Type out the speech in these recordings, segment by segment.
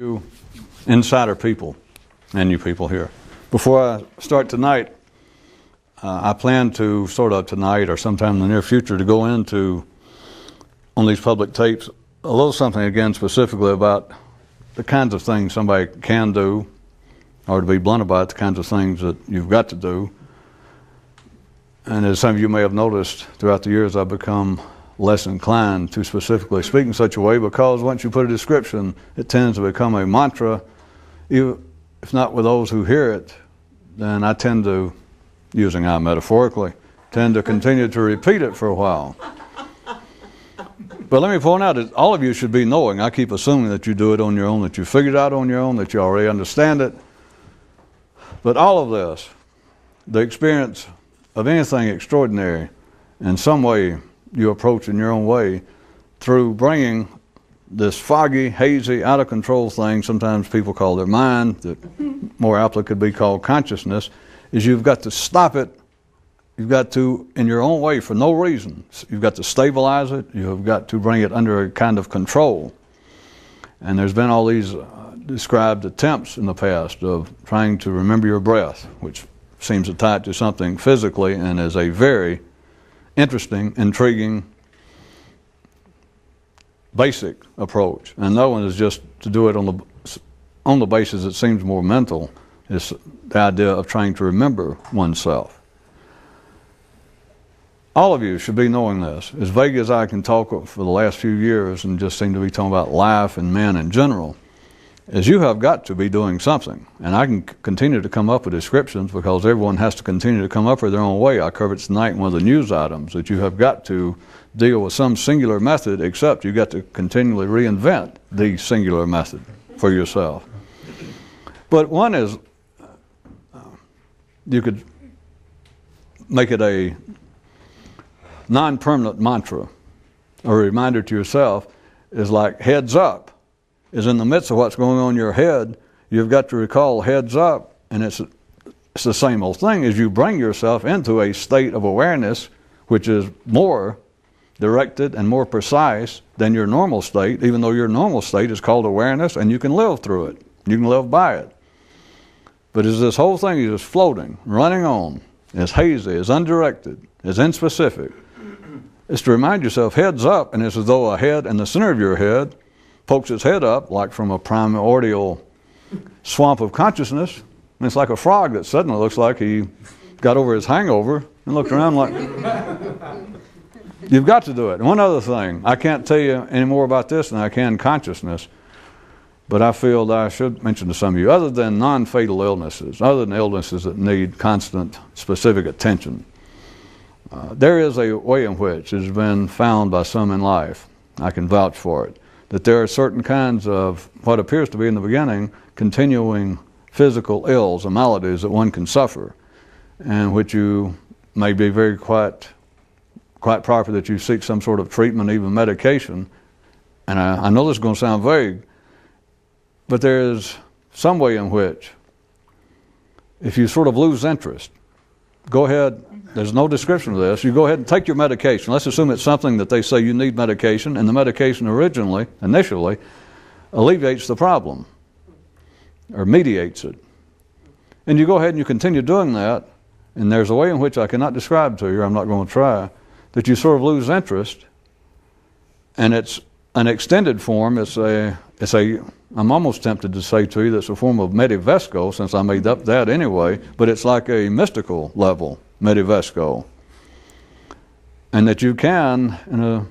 You insider people and you people here. Before I start tonight, I plan to sort of tonight or sometime in the near future to go into, on these public tapes, a little something again specifically about the kinds of things somebody can do, or to be blunt about it, the kinds of things that you've got to do. And as some of you may have noticed throughout the years, I've become less inclined to specifically speak in such a way, because once you put a description, it tends to become a mantra. If not with those who hear it, then I tend to, using I metaphorically, tend to continue to repeat it for a while. But let me point out that all of you should be knowing, I keep assuming that you do it on your own, that you figured it out on your own, that you already understand it. But all of this, the experience of anything extraordinary, in some way you approach in your own way, through bringing this foggy, hazy, out of control thing, sometimes people call their mind, that more aptly could be called consciousness, is you've got to stop it. You've got to, in your own way, for no reason, you've got to stabilize it. You've got to bring it under a kind of control. And there's been all these described attempts in the past of trying to remember your breath, which seems to tie it to something physically and is a very interesting, intriguing, basic approach. And no one is just to do it on the basis it seems more mental. It's the idea of trying to remember oneself. All of you should be knowing this. As vague as I can talk for the last few years and just seem to be talking about life and men in general, is you have got to be doing something. And I can continue to come up with descriptions because everyone has to continue to come up with their own way. I covered tonight in one of the news items that you have got to deal with some singular method, except you've got to continually reinvent the singular method for yourself. But one is, you could make it a non-permanent mantra, or a reminder to yourself, is like heads up. Is in the midst of what's going on in your head, you've got to recall heads up, and it's the same old thing as you bring yourself into a state of awareness which is more directed and more precise than your normal state, even though your normal state is called awareness and you can live through it. You can live by it. But as this whole thing is just floating, running on, as hazy, as undirected, as inspecific, it's to remind yourself heads up, and it's as though a head in the center of your head pokes its head up like from a primordial swamp of consciousness, and it's like a frog that suddenly looks like he got over his hangover and looked around like, you've got to do it. And one other thing, I can't tell you any more about this than I can consciousness, but I feel that I should mention to some of you, other than non-fatal illnesses, other than illnesses that need constant specific attention, there is a way in which it has been found by some in life, I can vouch for it, that there are certain kinds of what appears to be in the beginning continuing physical ills and maladies that one can suffer, and which you may be very quite proper that you seek some sort of treatment, even medication. And I know this is going to sound vague, but there is some way in which, if you sort of lose interest, go ahead, there's no description of this, you go ahead and take your medication. Let's assume it's something that they say you need medication, and the medication initially, alleviates the problem, or mediates it. And you go ahead and you continue doing that, and there's a way in which I cannot describe to you, I'm not going to try, that you sort of lose interest, and it's an extended form, I'm almost tempted to say to you that's a form of medivesco, since I made up that anyway, but it's like a mystical level medivesco. And that you can,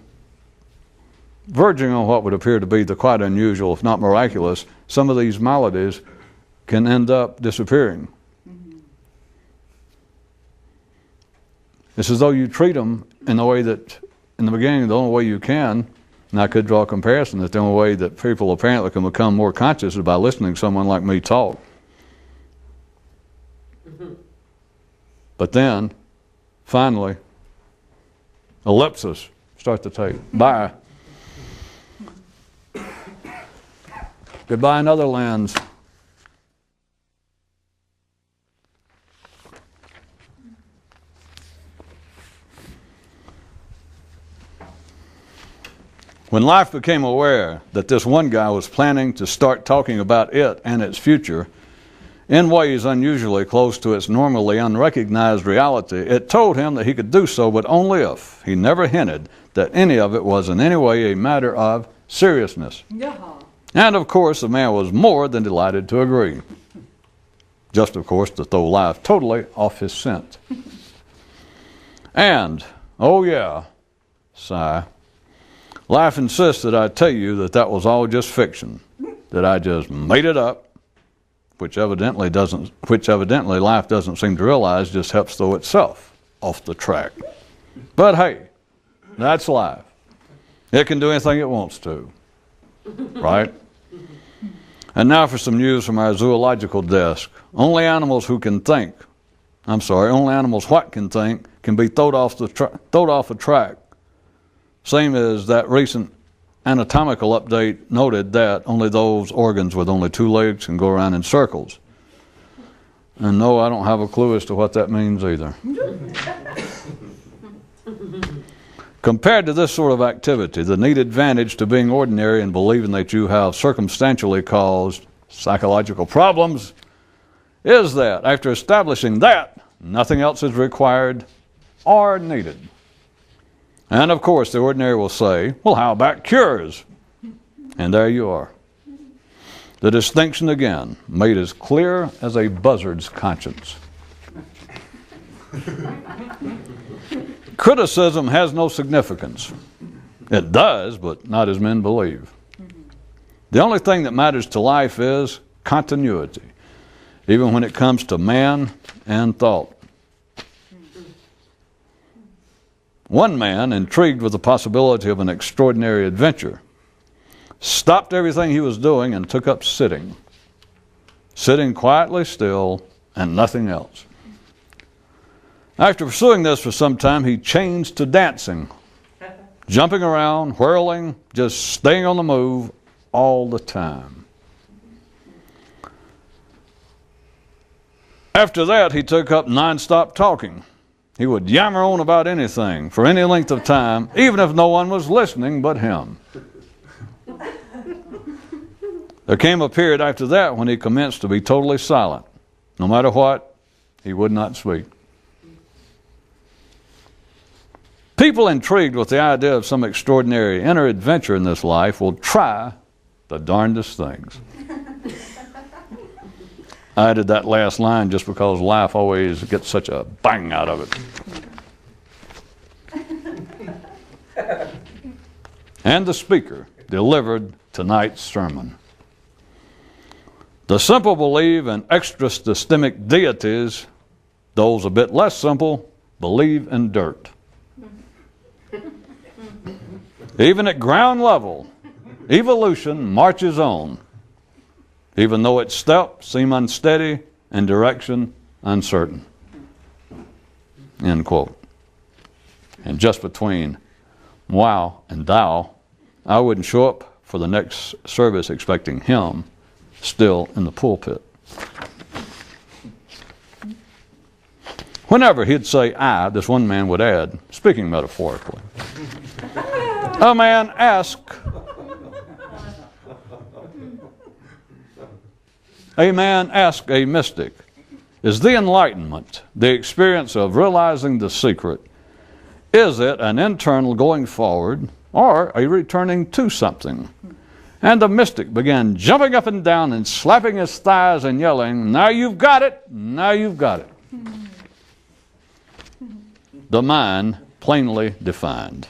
verging on what would appear to be the quite unusual, if not miraculous, some of these maladies can end up disappearing. It's as though you treat them in the way that, in the beginning, the only way you can, and I could draw a comparison that the only way that people apparently can become more conscious is by listening to someone like me talk. But then, finally, ellipsis, start the tape. Bye. Goodbye, Netherlands. When life became aware that this one guy was planning to start talking about it and its future in ways unusually close to its normally unrecognized reality, it told him that he could do so, but only if he never hinted that any of it was in any way a matter of seriousness. Yeah. And of course, the man was more than delighted to agree. Just, of course, to throw life totally off his scent. And, oh yeah, sigh, life insists that I tell you that that was all just fiction, that I just made it up, which evidently life doesn't seem to realize just helps throw itself off the track. But hey, that's life. It can do anything it wants to, right? And now for some news from our zoological desk. Only animals what can think can be thrown off the track. Same as that recent anatomical update noted that only those organs with only 2 legs can go around in circles. And no, I don't have a clue as to what that means either. Compared to this sort of activity, the neat advantage to being ordinary and believing that you have circumstantially caused psychological problems is that after establishing that, nothing else is required or needed. And of course, the ordinary will say, well, how about cures? And there you are. The distinction again, made as clear as a buzzard's conscience. Criticism has no significance. It does, but not as men believe. The only thing that matters to life is continuity, even when it comes to man and thought. One man, intrigued with the possibility of an extraordinary adventure, stopped everything he was doing and took up sitting quietly still and nothing else. After pursuing this for some time, he changed to dancing, jumping around, whirling, just staying on the move all the time. After that, he took up nonstop talking. He would yammer on about anything for any length of time, even if no one was listening but him. There came a period after that when he commenced to be totally silent. No matter what, he would not speak. People intrigued with the idea of some extraordinary inner adventure in this life will try the darndest things. I added that last line just because life always gets such a bang out of it. And the speaker delivered tonight's sermon. The simple believe in extra-systemic deities. Those a bit less simple believe in dirt. Even at ground level, evolution marches on, even though its steps seem unsteady and direction uncertain. End quote. And just between wow and thou, I wouldn't show up for the next service expecting him still in the pulpit. Whenever he'd say I, this one man would add, speaking metaphorically, a man asked a mystic, is the enlightenment the experience of realizing the secret? Is it an internal going forward or a returning to something? And the mystic began jumping up and down and slapping his thighs and yelling, now you've got it, now you've got it. The mind plainly defined.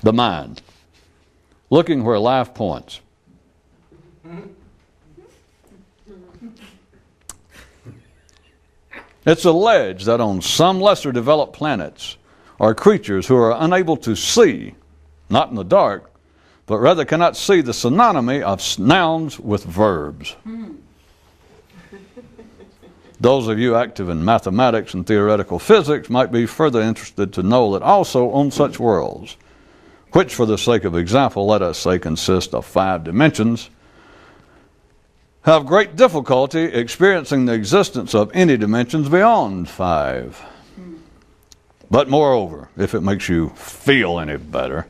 The mind, looking where life points. It's alleged that on some lesser developed planets are creatures who are unable to see, not in the dark, but rather cannot see the synonymy of nouns with verbs. Those of you active in mathematics and theoretical physics might be further interested to know that also on such worlds, which for the sake of example, let us say consist of 5 dimensions, have great difficulty experiencing the existence of any dimensions beyond 5. But moreover, if it makes you feel any better,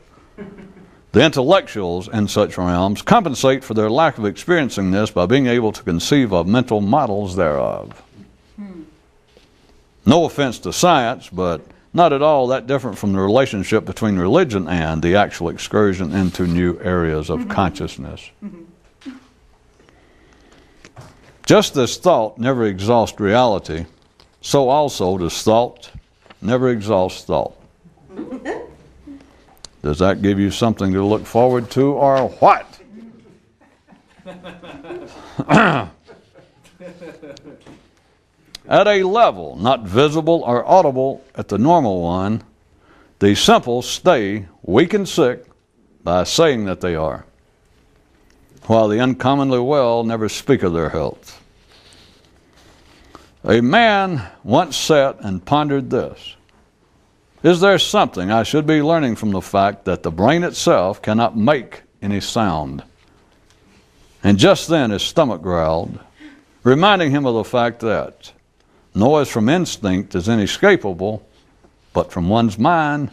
The intellectuals in such realms compensate for their lack of experiencing this by being able to conceive of mental models thereof. No offense to science, but not at all that different from the relationship between religion and the actual excursion into new areas of consciousness. Just as thought never exhausts reality, so also does thought never exhausts thought. Does that give you something to look forward to, or what? At a level not visible or audible at the normal one, the simple stay weak and sick by saying that they are, while the uncommonly well never speak of their health. A man once sat and pondered this: is there something I should be learning from the fact that the brain itself cannot make any sound? And just then his stomach growled, reminding him of the fact that noise from instinct is inescapable, but from one's mind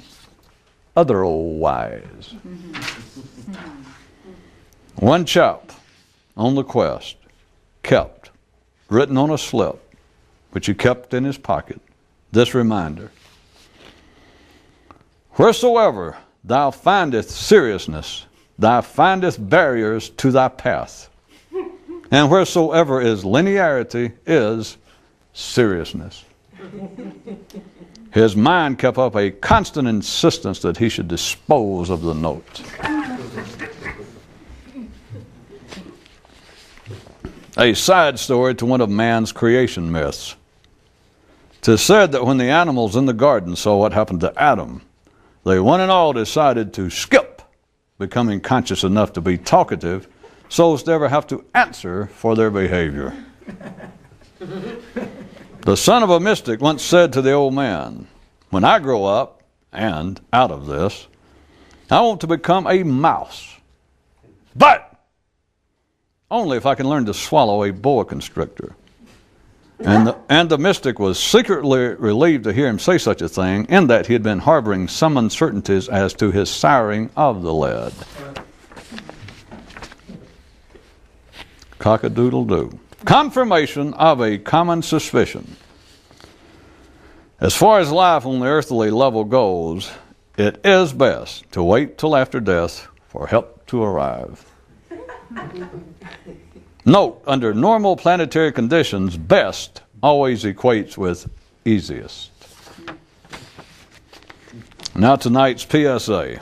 otherwise. One chap on the quest kept, written on a slip, which he kept in his pocket, this reminder: wheresoever thou findest seriousness, thou findest barriers to thy path. And wheresoever is linearity is seriousness. His mind kept up a constant insistence that he should dispose of the note. A side story to one of man's creation myths. 'Tis said that when the animals in the garden saw what happened to Adam, they one and all decided to skip becoming conscious enough to be talkative so as to ever have to answer for their behavior. The son of a mystic once said to the old man, when I grow up and out of this, I want to become a mouse, but only if I can learn to swallow a boa constrictor. And the mystic was secretly relieved to hear him say such a thing, in that he had been harboring some uncertainties as to his siring of the lead. Cock-a-doodle-doo. Confirmation of a common suspicion. As far as life on the earthly level goes, it is best to wait till after death for help to arrive. Note, under normal planetary conditions, best always equates with easiest. Now tonight's PSA.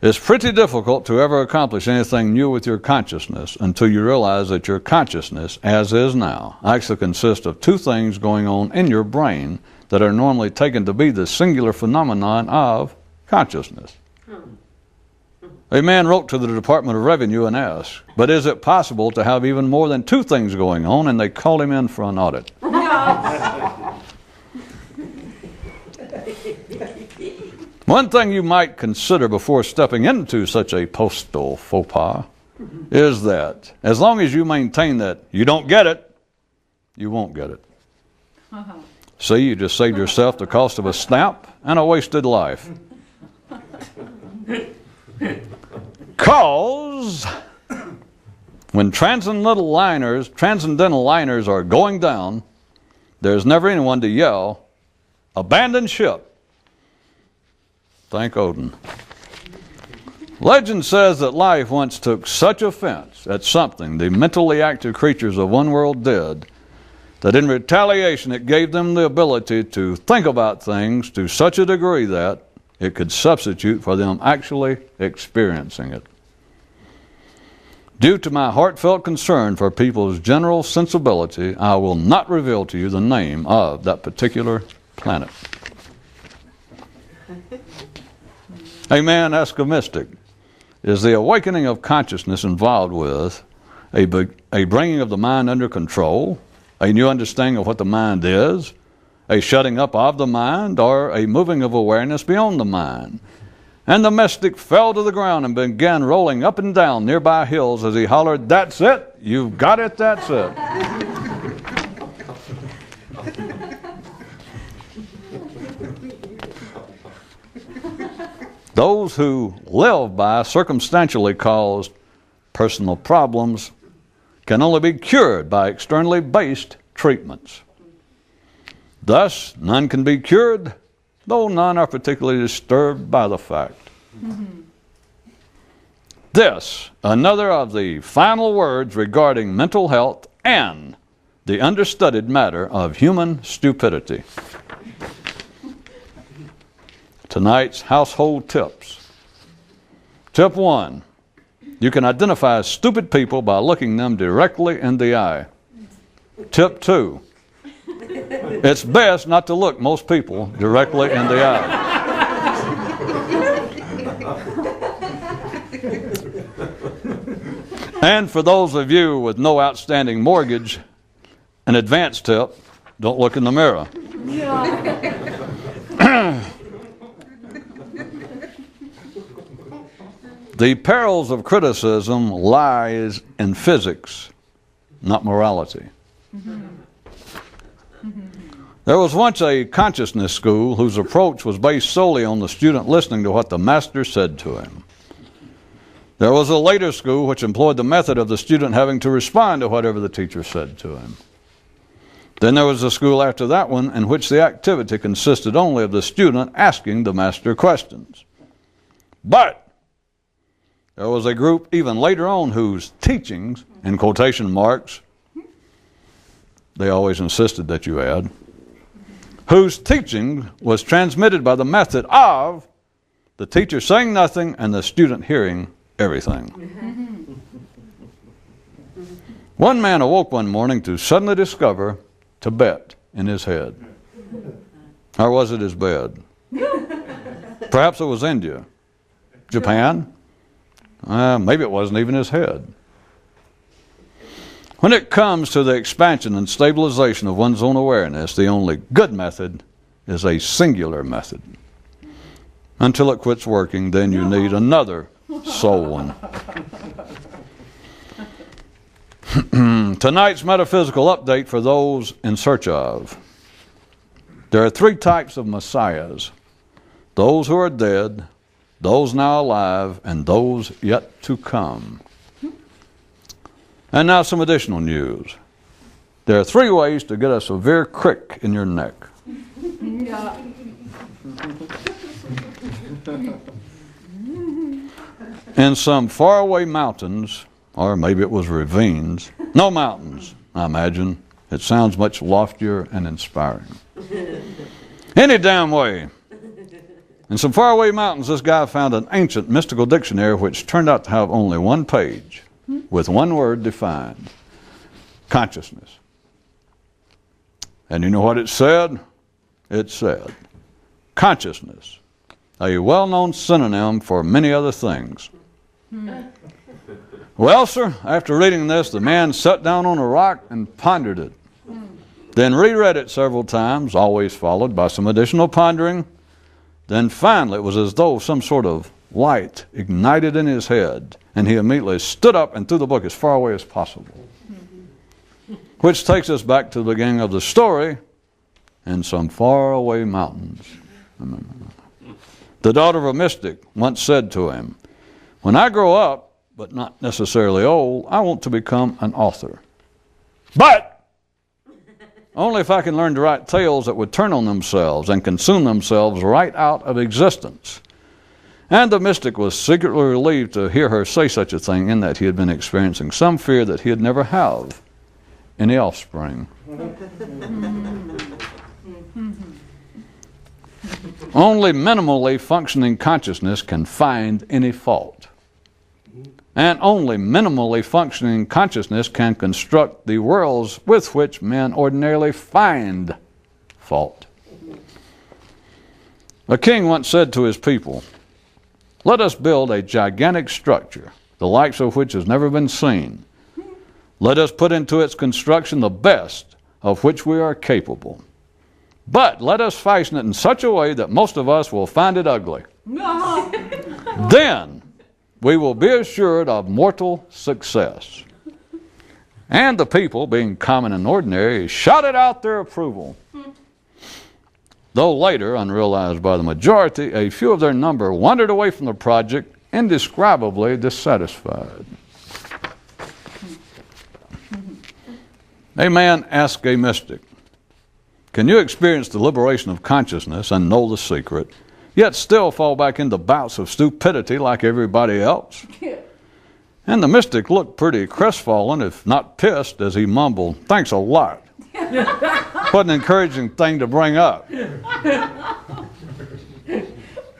It's pretty difficult to ever accomplish anything new with your consciousness until you realize that your consciousness, as is now, actually consists of two things going on in your brain that are normally taken to be the singular phenomenon of consciousness. A man wrote to the Department of Revenue and asked, but is it possible to have even more than two things going on? And they called him in for an audit. One thing you might consider before stepping into such a postal faux pas is that as long as you maintain that you don't get it, you won't get it. See, you just saved yourself the cost of a stamp and a wasted life. Cause when transcendental liners are going down, there's never anyone to yell, abandon ship. Thank Odin. Legend says that life once took such offense at something the mentally active creatures of one world did, that in retaliation it gave them the ability to think about things to such a degree that it could substitute for them actually experiencing it. Due to my heartfelt concern for people's general sensibility, I will not reveal to you the name of that particular planet. A man asked a mystic, is the awakening of consciousness involved with a bringing of the mind under control, a new understanding of what the mind is, a shutting up of the mind, or a moving of awareness beyond the mind? And the mystic fell to the ground and began rolling up and down nearby hills as he hollered, that's it, you've got it, that's it. Those who live by circumstantially caused personal problems can only be cured by externally based treatments. Thus, none can be cured, though none are particularly disturbed by the fact. This, another of the final words regarding mental health and the understudied matter of human stupidity. Tonight's household tips. Tip 1. You can identify stupid people by looking them directly in the eye. Tip 2. It's best not to look most people directly in the eye. And for those of you with no outstanding mortgage, an advanced tip, don't look in the mirror. The perils of criticism lies in physics, not morality. There was once a consciousness school whose approach was based solely on the student listening to what the master said to him. There was a later school which employed the method of the student having to respond to whatever the teacher said to him. Then there was a school after that one in which the activity consisted only of the student asking the master questions. But there was a group even later on whose teachings, in quotation marks, they always insisted that you add, whose teaching was transmitted by the method of the teacher saying nothing and the student hearing everything. One man awoke one morning to suddenly discover Tibet in his head. Or was it his bed? Perhaps it was India. Japan? Maybe it wasn't even his head. When it comes to the expansion and stabilization of one's own awareness, the only good method is a singular method. Until it quits working, then you need another soul one. Tonight's metaphysical update for those in search of. There are 3 types of messiahs: those who are dead, those now alive, and those yet to come. And now some additional news. There are 3 ways to get a severe crick in your neck. In some faraway mountains, or maybe it was ravines, no mountains, I imagine. It sounds much loftier and inspiring. Any damn way. In some faraway mountains, this guy found an ancient mystical dictionary which turned out to have only 1 page, with 1 word defined: consciousness. And you know what it said? It said, consciousness, a well-known synonym for many other things. Well, sir, after reading this, the man sat down on a rock and pondered it. Then reread it several times, always followed by some additional pondering. Then finally, it was as though some sort of light ignited in his head, and he immediately stood up and threw the book as far away as possible. Which takes us back to the beginning of the story, in some faraway mountains. The daughter of a mystic once said to him, "When I grow up, but not necessarily old, I want to become an author. But only if I can learn to write tales that would turn on themselves and consume themselves right out of existence." And the mystic was secretly relieved to hear her say such a thing, in that he had been experiencing some fear that he'd never have any offspring. Only minimally functioning consciousness can find any fault. And only minimally functioning consciousness can construct the worlds with which men ordinarily find fault. A king once said to his people, "Let us build a gigantic structure, the likes of which has never been seen. Let us put into its construction the best of which we are capable. But let us fashion it in such a way that most of us will find it ugly. Then we will be assured of mortal success." And the people, being common and ordinary, shouted out their approval. though later, unrealized by the majority, a few of their number wandered away from the project indescribably dissatisfied. A man asked a mystic, "Can you experience the liberation of consciousness and know the secret, yet still fall back into bouts of stupidity like everybody else?" And the mystic looked pretty crestfallen, if not pissed, as he mumbled, "Thanks a lot." What an encouraging thing to bring up.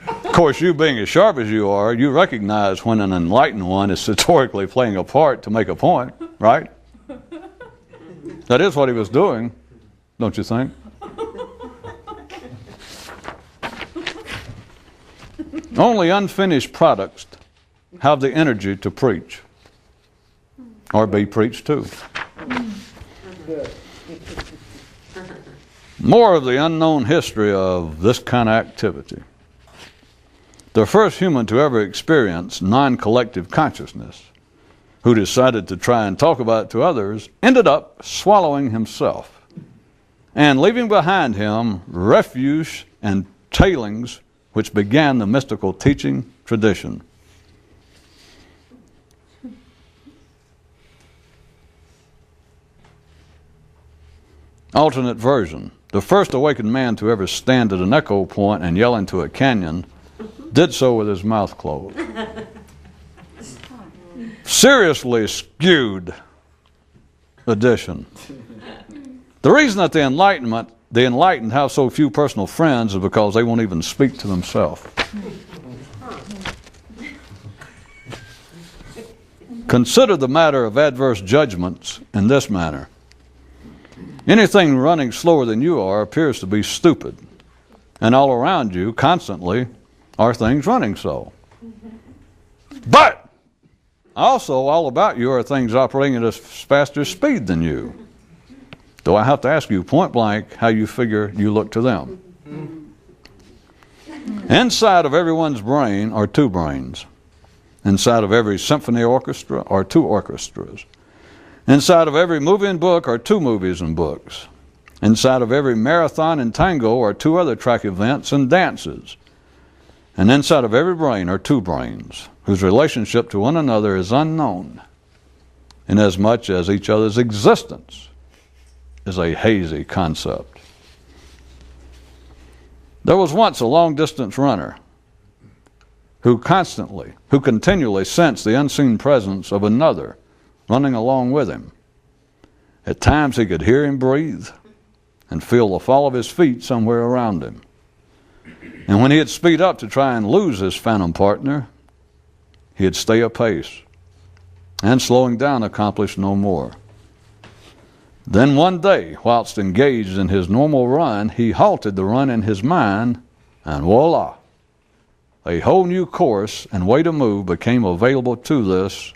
Of course, you being as sharp as you are, you recognize when an enlightened one is satirically playing a part to make a point, right? That is what he was doing, don't you think? Only unfinished products have the energy to preach or be preached to. More of the unknown history of this kind of activity. The first human to ever experience non-collective consciousness, who decided to try and talk about it to others, ended up swallowing himself and leaving behind him refuse and tailings which began the mystical teaching tradition. Alternate version. The first awakened man to ever stand at an echo point and yell into a canyon did so with his mouth closed. Seriously skewed edition. The reason that the enlightened have so few personal friends is because they won't even speak to themselves. Consider the matter of adverse judgments in this manner. Anything running slower than you are appears to be stupid, and all around you constantly are things running so. But also all about you are things operating at a faster speed than you. Do I have to ask you point blank how you figure you look to them? Inside of everyone's brain are two brains. Inside of every symphony orchestra are two orchestras. Inside of every movie and book are two movies and books. Inside of every marathon and tango are two other track events and dances. And inside of every brain are two brains, whose relationship to one another is unknown, inasmuch as each other's existence is a hazy concept. There was once a long-distance runner who continually sensed the unseen presence of another running along with him. At times he could hear him breathe and feel the fall of his feet somewhere around him. And when he'd speed up to try and lose his phantom partner, he'd stay apace, and slowing down accomplished no more. Then one day, whilst engaged in his normal run, he halted the run in his mind, and voila, a whole new course and way to move became available to this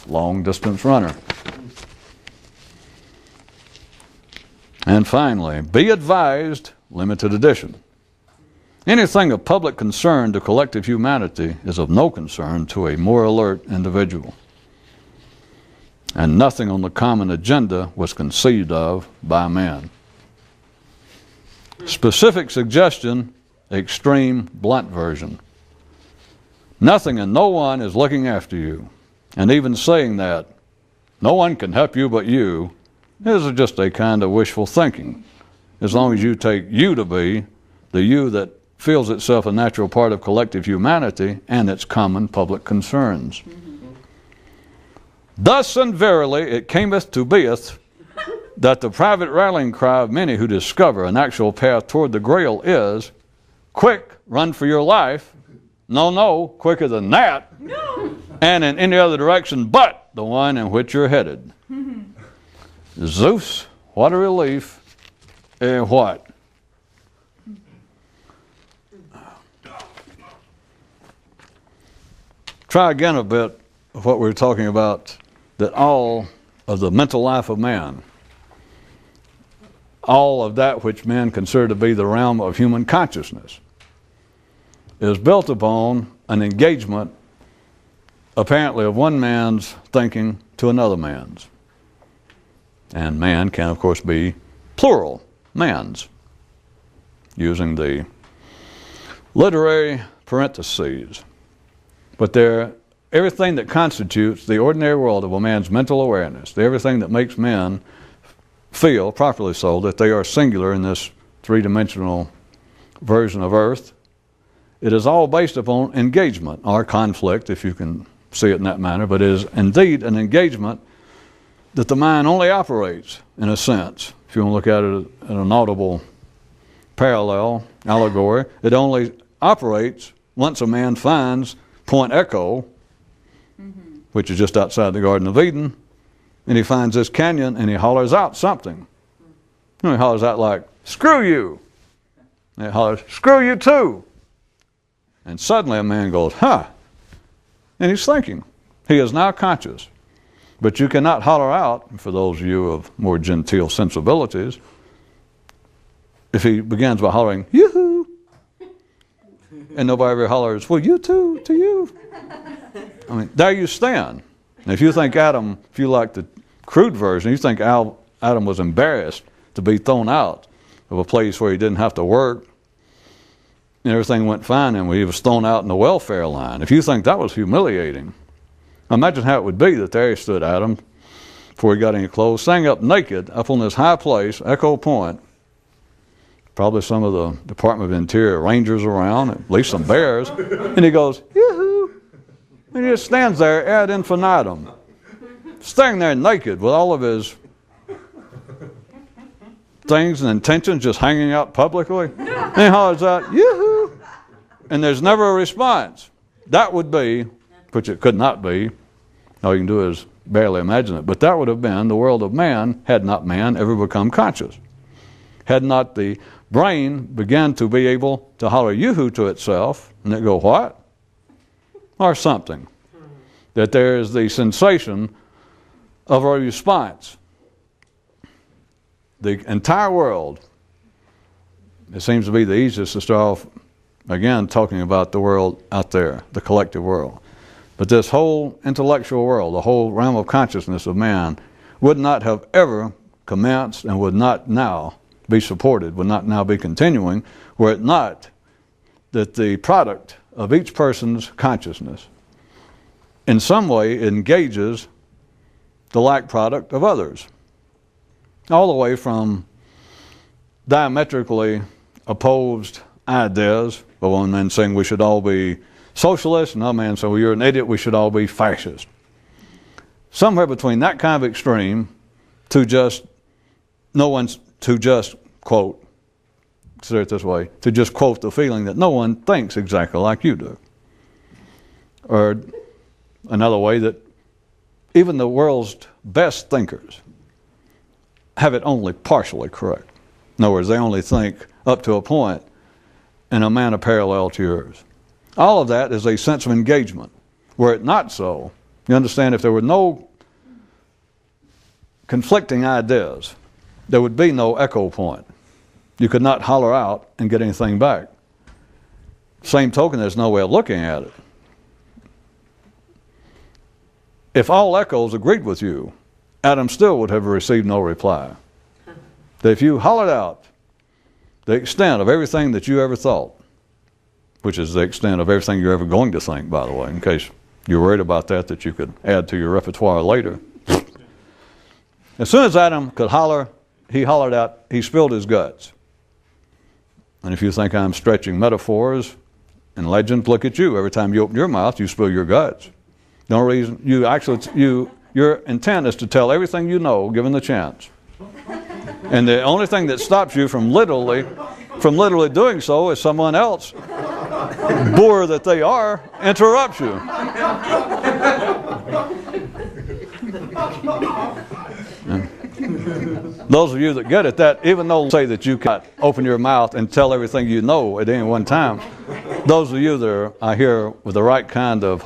long-distance runner. And finally, be advised, limited edition. Anything of public concern to collective humanity is of no concern to a more alert individual. And nothing on the common agenda was conceived of by man. Specific suggestion, extreme blunt version. Nothing and no one is looking after you. And even saying that no one can help you but you is just a kind of wishful thinking, as long as you take you to be the you that feels itself a natural part of collective humanity and its common public concerns. Thus and verily it cameth to beeth that the private rallying cry of many who discover an actual path toward the Grail is, quick, run for your life. No, quicker than that. No. And in any other direction but the one in which you're headed. Zeus, what a relief. What? Try again a bit of what we were talking about, that all of the mental life of man, all of that which men consider to be the realm of human consciousness, is built upon an engagement apparently of one man's thinking to another man's. And man can, of course, be plural, man's. using the literary parentheses. But they're everything that constitutes the ordinary world of a man's mental awareness, everything that makes men feel, properly so, that they are singular in this three-dimensional version of Earth. It is all based upon engagement, or conflict, if you can see it in that manner, but it is indeed an engagement that the mind only operates, in a sense. If you want to look at it in an audible parallel, allegory, it only operates once a man finds Point Echo, which is just outside the Garden of Eden, and he finds this canyon and he hollers out something. And he hollers out like, "Screw you!" And he hollers, "Screw you too!" And suddenly a man goes, "Huh!" And he's thinking. He is now conscious. But you cannot holler out, for those of you of more genteel sensibilities, if he begins by hollering, "Yoo-hoo!" and nobody ever hollers, "Well, you too, to you." I mean, there you stand. And if you think Adam, if you like the crude version, you think Adam was embarrassed to be thrown out of a place where he didn't have to work, and everything went fine, and he was thrown out in the welfare line. If you think that was humiliating, imagine how it would be that there he stood, Adam, before he got any clothes, sang up naked up on this high place, Echo Point, probably some of the Department of Interior Rangers around, at least some bears, and he goes, "Yoo-hoo!" And he just stands there ad infinitum, standing there naked with all of his things and intentions just hanging out publicly. And he hollers out, "Yoo-hoo!" And there's never a response. That would be, which it could not be, all you can do is barely imagine it, but that would have been the world of man had not man ever become conscious. Had not the brain began to be able to holler yoo-hoo to itself, and it go, "What?" or something. That there is the sensation of a response. The entire world, it seems to be the easiest to start off, again, talking about the world out there, the collective world. But this whole intellectual world, the whole realm of consciousness of man, would not have ever commenced and would not now be supported, would not now be continuing, were it not that the product of each person's consciousness in some way engages the like product of others. All the way from diametrically opposed ideas, of one man saying we should all be socialists, another man saying, "Well, you're an idiot, we should all be fascist." Somewhere between that kind of extreme to just quote, consider it this way, to just quote the feeling that no one thinks exactly like you do. Or another way, that even the world's best thinkers have it only partially correct. In other words, they only think up to a point in a manner parallel to yours. All of that is a sense of engagement. Were it not so, you understand, if there were no conflicting ideas, there would be no echo point. You could not holler out and get anything back. Same token, there's no way of looking at it. If all echoes agreed with you, Adam still would have received no reply. That if you hollered out the extent of everything that you ever thought, which is the extent of everything you're ever going to think, by the way, in case you're worried about that you could add to your repertoire later. As soon as Adam could holler, he hollered out, he spilled his guts. And if you think I'm stretching metaphors and legends, look at you. Every time you open your mouth, you spill your guts. The only reason your intent is to tell everything you know, given the chance. And the only thing that stops you from literally doing so is someone else, boor that they are, interrupts you. Those of you that get it, that even though say that you can't open your mouth and tell everything you know at any one time, those of you that are here with the right kind of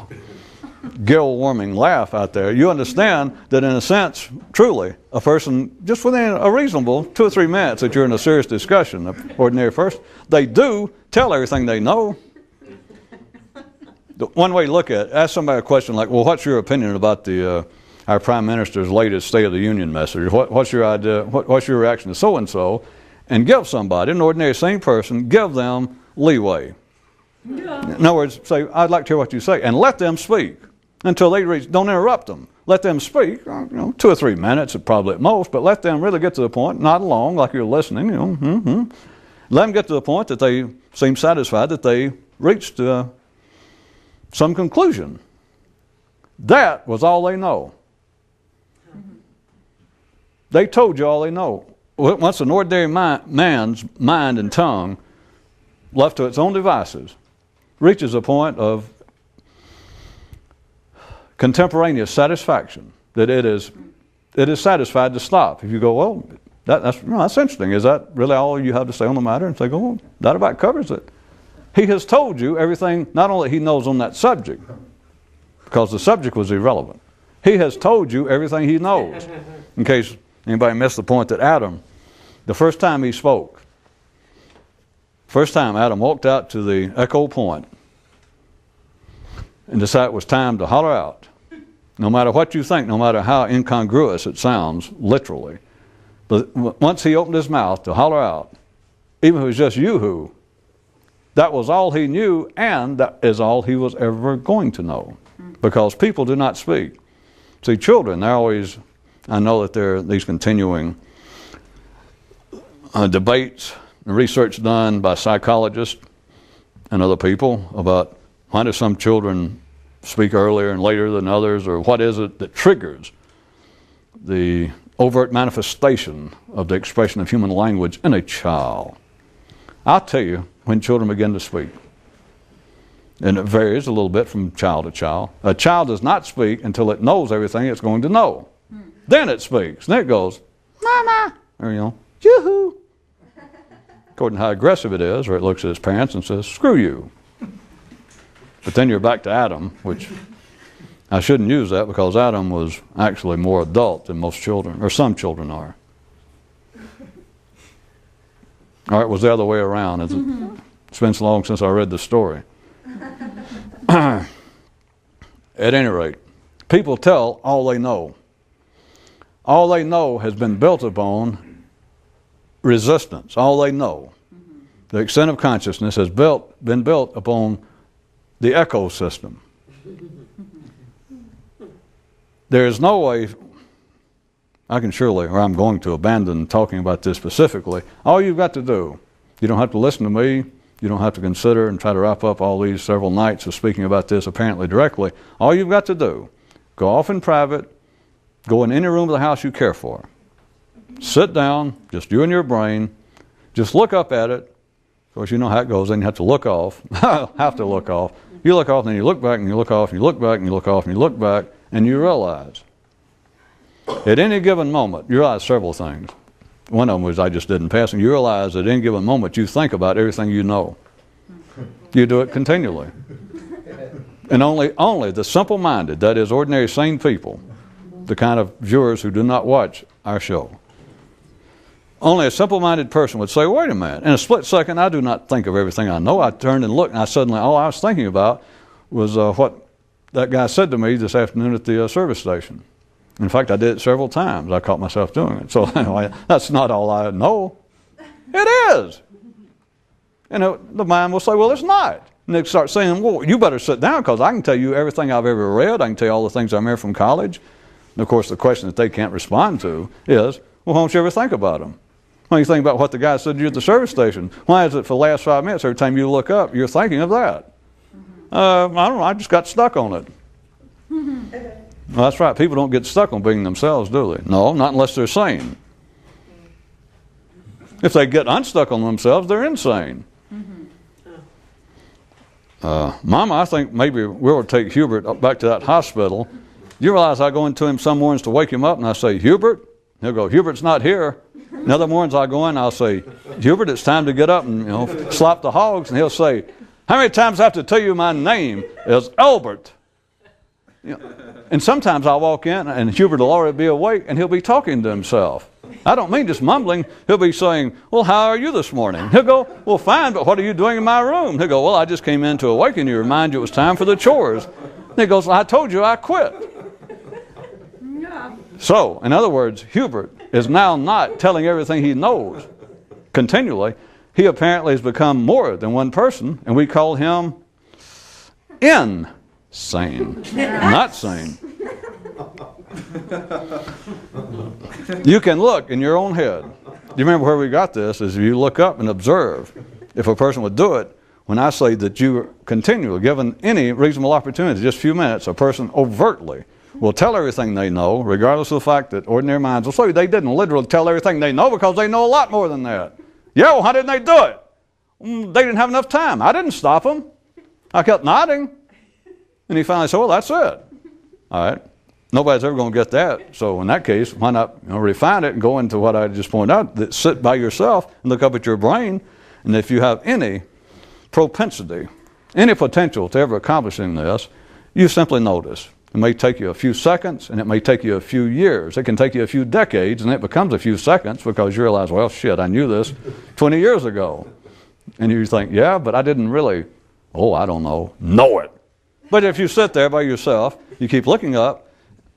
gill-warming laugh out there, you understand that in a sense, truly, a person, just within a reasonable 2 or 3 minutes that you're in a serious discussion, of ordinary first, they do tell everything they know. The one way to look at it, ask somebody a question like, "Well, what's your opinion about our Prime Minister's latest State of the Union message? What's your idea? What's your reaction to so-and-so?" and give somebody, an ordinary sane person, give them leeway. Yeah. In other words, say, I'd like to hear what you say, and let them speak until they reach. Don't interrupt them. Let them speak, 2 or 3 minutes, probably at most, but let them really get to the point, not long, like you're listening, Let them get to the point that they seem satisfied that they reached some conclusion. That was all they know. They told you all they know. Once an ordinary man's mind and tongue, left to its own devices, reaches a point of contemporaneous satisfaction, that it is satisfied to stop. If you go, well, that's interesting. Is that really all you have to say on the matter? And say, well, that about covers it. He has told you everything, not only he knows on that subject, because the subject was irrelevant. He has told you everything he knows. In case anybody missed the point that Adam, the first time he spoke, first time Adam walked out to the echo point and decided it was time to holler out. No matter what you think, no matter how incongruous it sounds, literally. But once he opened his mouth to holler out, even if it was just yoo-hoo, that was all he knew, and that is all he was ever going to know. Because people do not speak. See, children, they're always, I know that there are these continuing debates and research done by psychologists and other people about why do some children speak earlier and later than others, or what is it that triggers the overt manifestation of the expression of human language in a child. I'll tell you when children begin to speak. And it varies a little bit from child to child. A child does not speak until it knows everything it's going to know. Then it speaks. Then it goes, Mama, or yoo-hoo. According to how aggressive it is, or it looks at its parents and says, screw you. But then you're back to Adam, which I shouldn't use that because Adam was actually more adult than most children, or some children are. Or it was the other way around. It's been so long since I read the story. At any rate, people tell all they know. All they know has been built upon resistance. All they know. The extent of consciousness has been built upon the echo system. There is no way, I can surely, or I'm going to abandon talking about this specifically. All you've got to do, you don't have to listen to me, you don't have to consider and try to wrap up all these several nights of speaking about this apparently directly. All you've got to do, go off in private, go in any room of the house you care for. Sit down, just you and your brain, just look up at it. Of course, you know how it goes, then you have to look off. Have to look off. You look off, and then you look back, and you look off, and you look back, and you look off, and you look back, and you realize, at any given moment, you realize several things. One of them was I just did in passing. You realize at any given moment you think about everything you know. You do it continually. And only the simple-minded, that is ordinary sane people, the kind of viewers who do not watch our show, only a simple-minded person would say, wait a minute, in a split second I do not think of everything I know. I turned and looked, and I suddenly, all I was thinking about was what that guy said to me this afternoon at the service station. In fact, I did it several times. I caught myself doing it. So anyway, that's not all I know. It is. And the mind will say, well, it's not. And they start saying, well, you better sit down because I can tell you everything I've ever read. I can tell you all the things I remember from college. And of course, the question that they can't respond to is, well, why don't you ever think about them? Why don't you think about what the guy said to you at the service station? Why is it for the last 5 minutes, every time you look up, you're thinking of that? I don't know, I just got stuck on it. Well, that's right. People don't get stuck on being themselves, do they? No, not unless they're sane. If they get unstuck on themselves, they're insane. Mama, I think maybe we'll take Hubert back to that hospital. You realize I go into him some mornings to wake him up, and I say, Hubert? He'll go, Hubert's not here. And other mornings I go in, I'll say, Hubert, it's time to get up and slap the hogs. And he'll say, how many times do I have to tell you my name is Albert? And sometimes I'll walk in and Hubert will already be awake and he'll be talking to himself. I don't mean just mumbling. He'll be saying, well, how are you this morning? He'll go, well, fine, but what are you doing in my room? He'll go, well, I just came in to awaken you, remind you it was time for the chores. And he goes, well, I told you I quit. So, in other words, Hubert is now not telling everything he knows continually, he apparently has become more than one person, and we call him insane, not sane. You can look in your own head. You remember where we got this is if you look up and observe if a person would do it. When I say that you continually, given any reasonable opportunity, just a few minutes, a person overtly will tell everything they know, regardless of the fact that ordinary minds will say they didn't literally tell everything they know because they know a lot more than that. Yeah, well, how didn't they do it? They didn't have enough time. I didn't stop them. I kept nodding. And he finally said, well, that's it. All right. Nobody's ever going to get that. So in that case, why not refine it and go into what I just pointed out, that sit by yourself and look up at your brain. And if you have any propensity, any potential to ever accomplishing this, you simply notice. It may take you a few seconds, and it may take you a few years. It can take you a few decades, and it becomes a few seconds because you realize, well, shit, I knew this 20 years ago. And you think, yeah, but I didn't really, I don't know it. But if you sit there by yourself, you keep looking up,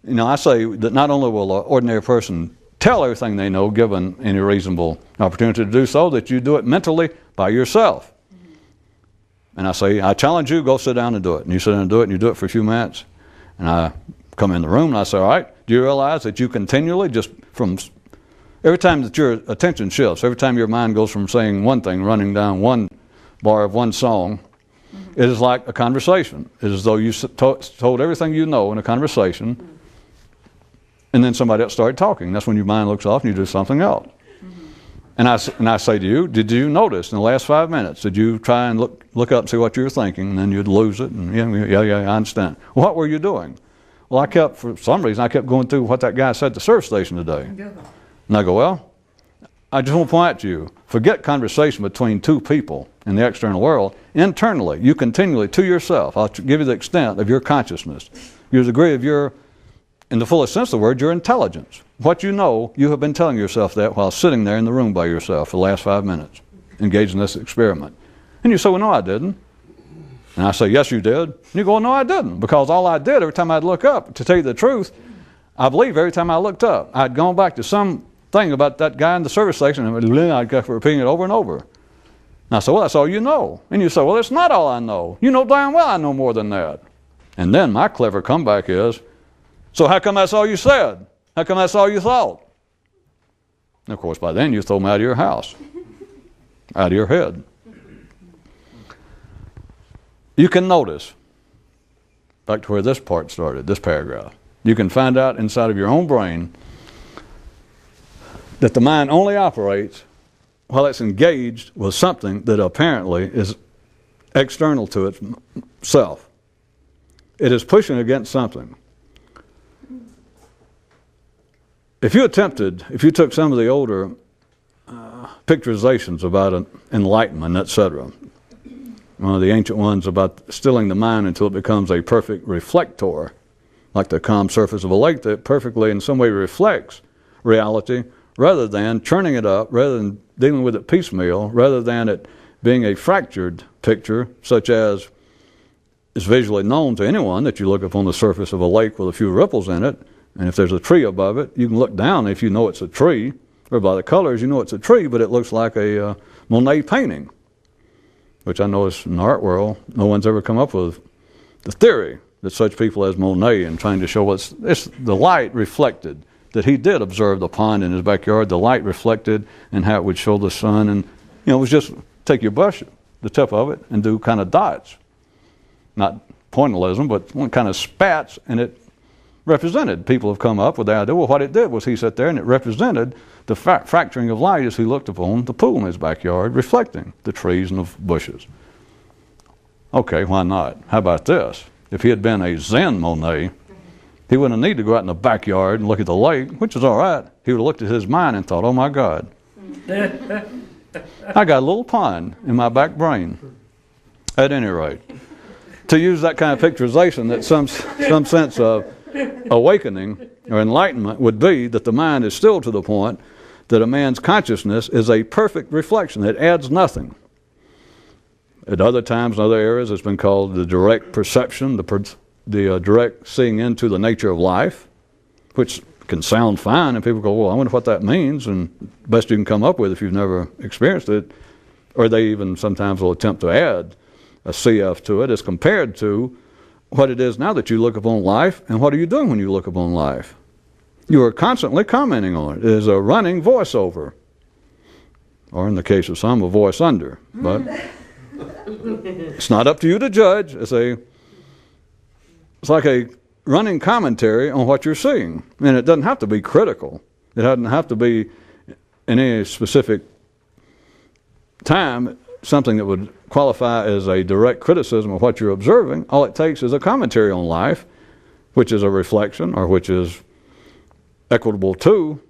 I say that not only will an ordinary person tell everything they know, given any reasonable opportunity to do so, that you do it mentally by yourself. And I say, I challenge you, go sit down and do it. And you sit down and do it, and you do it for a few minutes. And I come in the room, and I say, all right, do you realize that you continually, just from every time that your attention shifts, every time your mind goes from saying one thing, running down one bar of one song, it is like a conversation. It is as though you told everything you know in a conversation, and then somebody else started talking. That's when your mind looks off and you do something else. And I say to you, did you notice in the last 5 minutes, did you try and look up and see what you were thinking, and then you'd lose it, and yeah, I understand. What were you doing? Well, for some reason, I kept going through what that guy said at the service station today. And I go, well, I just want to point out to you, forget conversation between two people in the external world. Internally, you continually, to yourself, I'll give you the extent of your consciousness, your degree of in the fullest sense of the word, your intelligence. What you know, you have been telling yourself that while sitting there in the room by yourself for the last 5 minutes, engaged in this experiment. And you say, well, no, I didn't. And I say, yes, you did. And you go, no, I didn't. Because all I did every time I'd look up, to tell you the truth, I believe every time I looked up, I'd gone back to some thing about that guy in the service station, and I'd keep repeating it over and over. And I said, well, that's all you know. And you say, well, it's not all I know. You know damn well I know more than that. And then my clever comeback is, so how come that's all you said? How come that's all you thought? And of course, by then you throw me out of your house, out of your head. You can notice, back to where this part started, this paragraph, you can find out inside of your own brain that the mind only operates while it's engaged with something that apparently is external to itself. It is pushing against something. If you took some of the older picturizations about enlightenment, etc., one of the ancient ones about stilling the mind until it becomes a perfect reflector, like the calm surface of a lake that perfectly in some way reflects reality, rather than churning it up, rather than dealing with it piecemeal, rather than it being a fractured picture, such as is visually known to anyone that you look upon the surface of a lake with a few ripples in it, and if there's a tree above it, you can look down if you know it's a tree, or by the colors you know it's a tree, but it looks like a Monet painting, which I notice in the art world, no one's ever come up with the theory that such people as Monet, and trying to show it's the light reflected, that he did observe the pond in his backyard, the light reflected, and how it would show the sun, and it was just take your brush, the tip of it, and do kind of dots, not pointillism, but one kind of spats, and it represented. People have come up with the idea, well, what it did was he sat there and it represented the fracturing of light as he looked upon the pool in his backyard, reflecting the trees and the bushes. Okay, why not? How about this? If he had been a Zen Monet, he wouldn't need to go out in the backyard and look at the lake, which is all right. He would have looked at his mind and thought, oh my God, I got a little pond in my back brain. At any rate, to use that kind of picturization, that some sense of awakening or enlightenment would be that the mind is still to the point that a man's consciousness is a perfect reflection. It adds nothing. At other times, in other areas, it's been called the direct perception, the direct seeing into the nature of life, which can sound fine, and people go, well, I wonder what that means, and best you can come up with if you've never experienced it, or they even sometimes will attempt to add a CF to it as compared to what it is now that you look upon life, and what are you doing when you look upon life? You are constantly commenting on it. It is a running voiceover, or in the case of some, a voice under, but it's not up to you to judge. It's like a running commentary on what you're seeing. And it doesn't have to be critical. It doesn't have to be in any specific time something that would qualify as a direct criticism of what you're observing. All it takes is a commentary on life, which is a reflection, or which is equitable to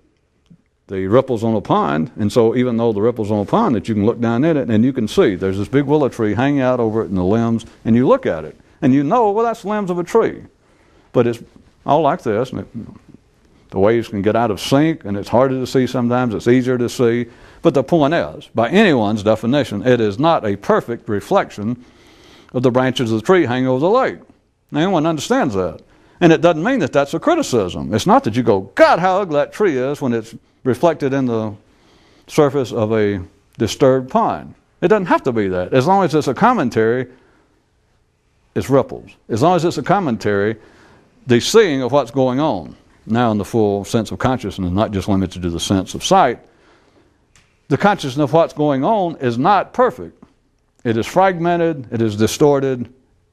the ripples on a pond. And so even though the ripples on a pond, that you can look down in it and you can see there's this big willow tree hanging out over it in the limbs, and you look at it and you know, well, that's the limbs of a tree. But it's all like this, and the waves can get out of sync, and it's harder to see sometimes, it's easier to see. But the point is, by anyone's definition, it is not a perfect reflection of the branches of the tree hanging over the lake. Now, anyone understands that. And it doesn't mean that that's a criticism. It's not that you go, God, how ugly that tree is, when it's reflected in the surface of a disturbed pond. It doesn't have to be that. As long as it's a commentary, it's ripples. As long as it's a commentary, the seeing of what's going on, now in the full sense of consciousness, not just limited to the sense of sight, the consciousness of what's going on is not perfect. It is fragmented, it is distorted,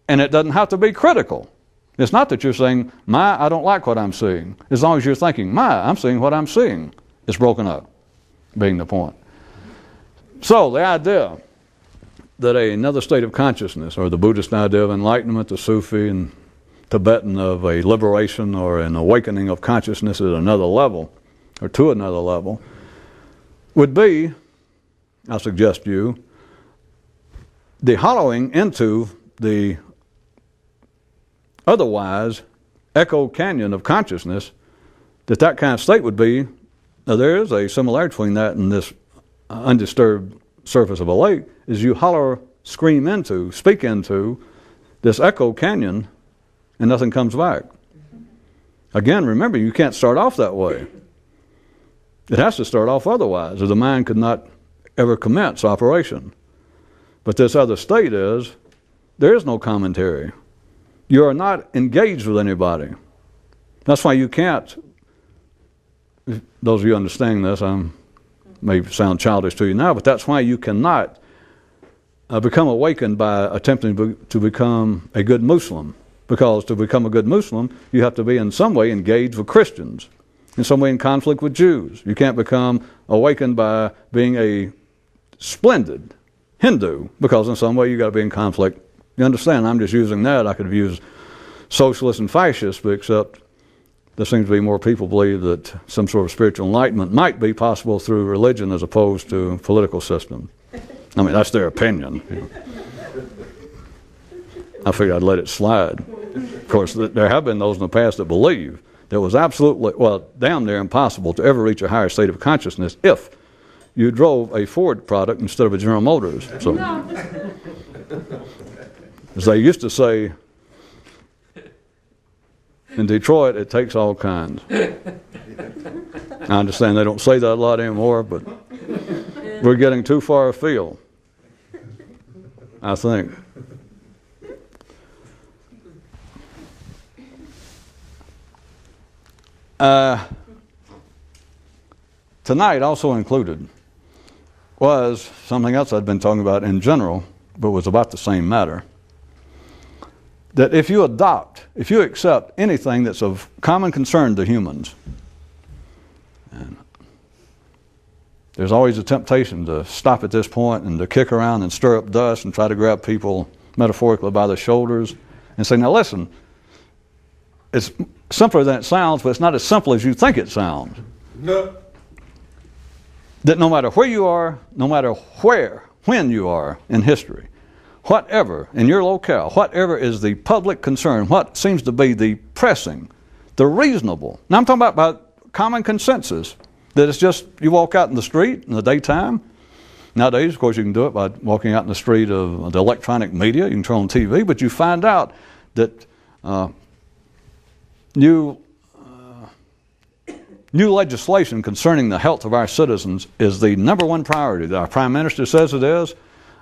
and it doesn't have to be critical. It's not that you're saying, I don't like what I'm seeing. As long as you're thinking, I'm seeing what I'm seeing. It's broken up, being the point. So the idea that another state of consciousness, or the Buddhist idea of enlightenment, the Sufi and Tibetan of a liberation or an awakening of consciousness at another level, or to another level, would be, I'll suggest to you, the hollowing into the otherwise echo canyon of consciousness, that kind of state would be. Now, there is a similarity between that and this undisturbed surface of a lake, is you holler, scream into, speak into this echo canyon, and nothing comes back. Again, remember, you can't start off that way. It has to start off otherwise, or the mind could not ever commence operation. But this other state is, there is no commentary. You are not engaged with anybody. That's why you can't, those of you understanding this, may sound childish to you now, but that's why you cannot become awakened by attempting to become a good Muslim. Because to become a good Muslim, you have to be in some way engaged with Christians, in some way in conflict with Jews. You can't become awakened by being a splendid Hindu, because in some way you've got to be in conflict. You understand, I'm just using that. I could have used socialists and fascists, but except there seems to be more people believe that some sort of spiritual enlightenment might be possible through religion as opposed to political system. I mean, that's their opinion. You know. I figured I'd let it slide. Of course, there have been those in the past that believe that it was absolutely, well, damn near impossible to ever reach a higher state of consciousness if you drove a Ford product instead of a General Motors. So, as they used to say in Detroit, it takes all kinds. I understand they don't say that a lot anymore, but we're getting too far afield, I think. Tonight also included was something else I'd been talking about in general, but was about the same matter. That if you accept anything that's of common concern to humans, and there's always a temptation to stop at this point and to kick around and stir up dust and try to grab people metaphorically by the shoulders and say, now listen, it's simpler than it sounds, but it's not as simple as you think it sounds. No. That no matter where you are, no matter when you are in history, whatever, in your locale, whatever is the public concern, what seems to be the pressing, the reasonable. Now I'm talking about common consensus, that it's just you walk out in the street in the daytime. Nowadays, of course, you can do it by walking out in the street of the electronic media. You can turn on TV, but you find out that new legislation concerning the health of our citizens is the number one priority. Our Prime Minister says it is,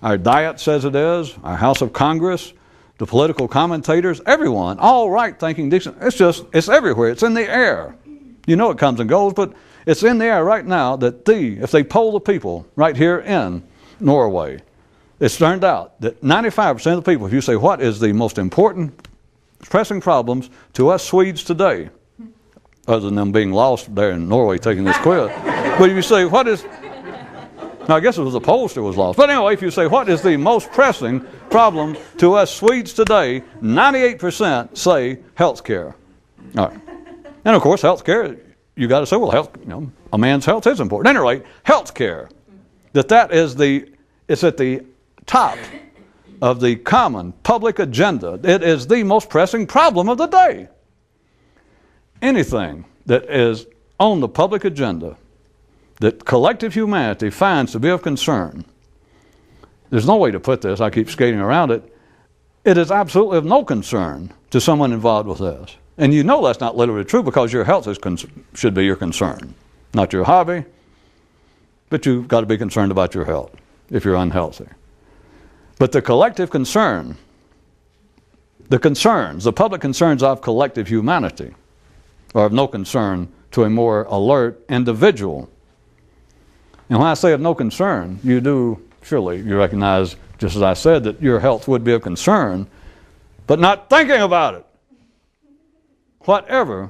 our Diet says it is, our House of Congress, the political commentators, everyone, all right-thinking, decent. It's everywhere. It's in the air. You know it comes and goes, but it's in the air right now that if they poll the people right here in Norway, it's turned out that 95% of the people, if you say, what is the most important pressing problems to us Swedes today, other than them being lost there in Norway taking this quiz, but if you say, what is, now I guess it was the pollster was lost, but anyway, if you say, what is the most pressing problem to us Swedes today, 98% say health care. All right. And of course, health care, you got to say, well, health, a man's health is important. At any rate, health care, it's at the top of the common public agenda. It is the most pressing problem of the day. Anything that is on the public agenda that collective humanity finds to be of concern, there's no way to put this, I keep skating around it, it is absolutely of no concern to someone involved with this. And you know that's not literally true because your health should be your concern, not your hobby, but you've got to be concerned about your health if you're unhealthy. But the collective concern, the public concerns of collective humanity are of no concern to a more alert individual. And when I say of no concern, surely you recognize, just as I said, that your health would be of concern, but not thinking about it. Whatever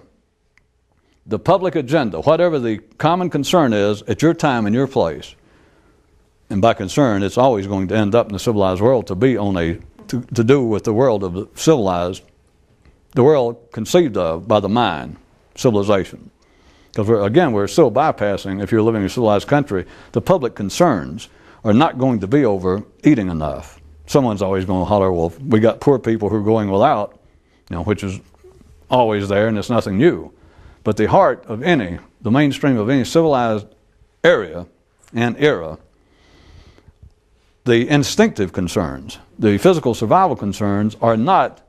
the public agenda, whatever the common concern is at your time and your place, and by concern, it's always going to end up in the civilized world to be to do with the world of the civilized, the world conceived of by the mind, civilization. Because we're still bypassing, if you're living in a civilized country, the public concerns are not going to be over eating enough. Someone's always going to holler, well, we got poor people who are going without, which is always there, and it's nothing new. But the heart of the mainstream of any civilized area and era, the instinctive concerns, the physical survival concerns are not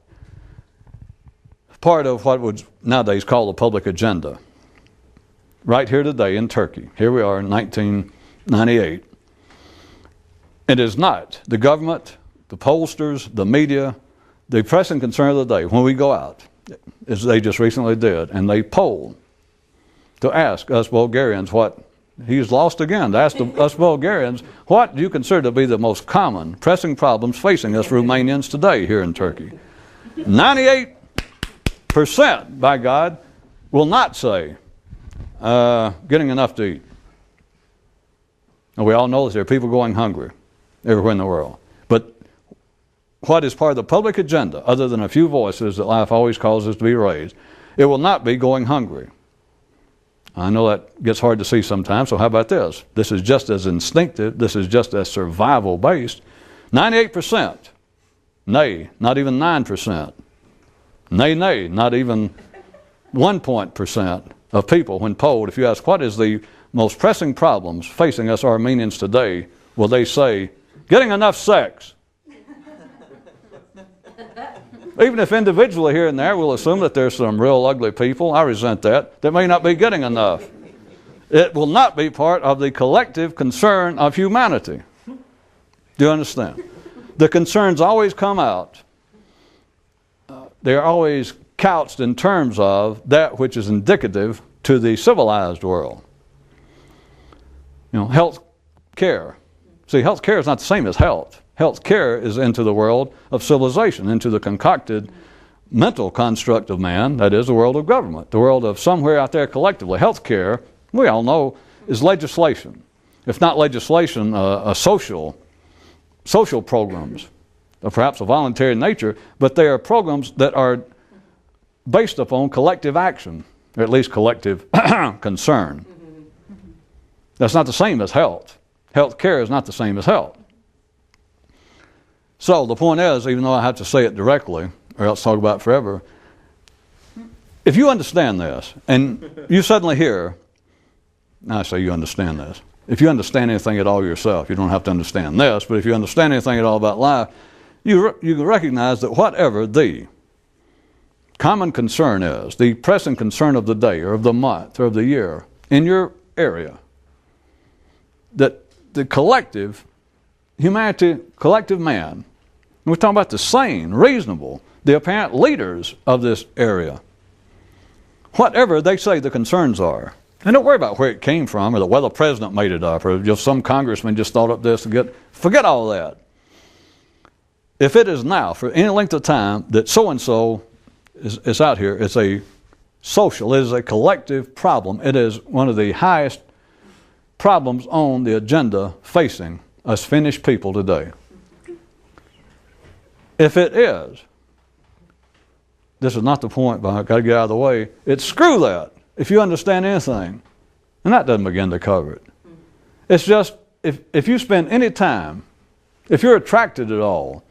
part of what would nowadays call the public agenda. Right here today in Turkey, here we are in 1998, it is not the government, the pollsters, the media, the pressing concern of the day when we go out, as they just recently did, and they poll to ask us Bulgarians he's lost again, to ask us Bulgarians, what do you consider to be the most common pressing problems facing us Romanians today here in Turkey? 98%, by God, will not say getting enough to eat. And we all know that there are people going hungry everywhere in the world. But what is part of the public agenda, other than a few voices that life always causes to be raised, it will not be going hungry. I know that gets hard to see sometimes, so how about this? This is just as instinctive, this is just as survival-based. 98%, nay, not even 9%, nay, not even 1% of people when polled, if you ask what is the most pressing problems facing us Armenians today, will they say, getting enough sex. Even if individually here and there we'll assume that there's some real ugly people, I resent that may not be getting enough. It will not be part of the collective concern of humanity. Do you understand? The concerns always come out. They're always couched in terms of that which is indicative to the civilized world. Health care. See, health care is not the same as health. Health care is into the world of civilization, into the concocted mental construct of man, that is the world of government, the world of somewhere out there collectively. Health care, we all know, is legislation. If not legislation, social programs, or perhaps a voluntary nature, but they are programs that are based upon collective action, or at least collective concern. That's not the same as health. Health care is not the same as health. So the point is, even though I have to say it directly, or else talk about it forever, if you understand this, and you suddenly hear, now I say you understand this, if you understand anything at all yourself, you don't have to understand this, but if you understand anything at all about life, you recognize that whatever common concern is, the pressing concern of the day or of the month or of the year in your area, that the collective humanity, collective man, we're talking about the sane, reasonable, the apparent leaders of this area, whatever they say the concerns are, and don't worry about where it came from or whether the president made it up or just some congressman just thought up this, forget all that. If it is now, for any length of time, that so-and-so is out here, it's a social, it is a collective problem. It is one of the highest problems on the agenda facing us finished people today. If it is, this is not the point, but I've got to get out of the way, it's screw that, if you understand anything. And that doesn't begin to cover it. It's just, if you spend any time, if you're attracted at all,